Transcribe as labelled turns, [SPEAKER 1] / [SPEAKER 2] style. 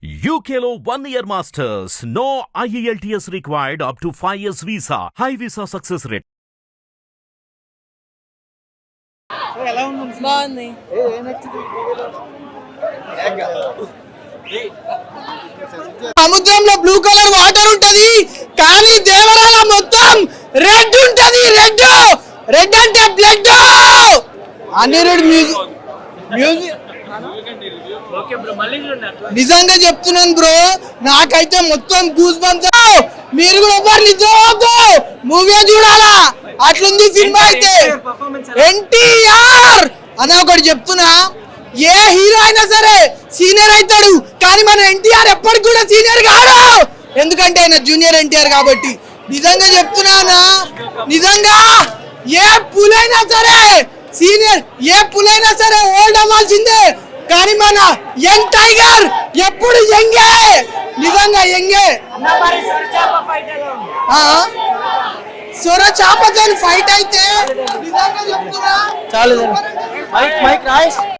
[SPEAKER 1] UKLO 1 year masters. No IELTS required up to 5 years visa. High visa success rate.
[SPEAKER 2] బాగుంది.
[SPEAKER 3] సముద్రంలో blue colour water ఉంటది కానీ దేవాలయం మొత్తం రెడ్ ఉంటది. రెడ్ అంటే బ్లడ్. అనిరుడ్ మ్యూజిక్ నిజంగా చెప్తున్నాను బ్రో, నాకైతే మొత్తం గూస్ బంప్స్. మీరు కూడా ఎవరు నిద్రపోద్దు, మూవీ చూడాలా, అట్లుంది సినిమా అయితే. ఎన్టీఆర్ అని ఒకటి చెప్తున్నా, ఏ హీరో అయినా సరే సీనియర్ అవుతాడు కానీ మన ఎన్టీఆర్ ఎప్పటికి కూడా సీనియర్ కాడు, ఎందుకంటే ఆయన జూనియర్ ఎన్టీఆర్ కాబట్టి. నిజంగా చెప్తున్నా, నిజంగా ఏ పులైనా సరే సీనియర్, ఏ పులైనా సరే ఓల్డ్ అవ్వాల్సిందే, కానీ మన యంగ్ టైగర్ ఎప్పుడు యంగే, నిజంగా యంగే. సొర చాపతో ఫైట్ అయితే నిజంగా చెప్తున్నా.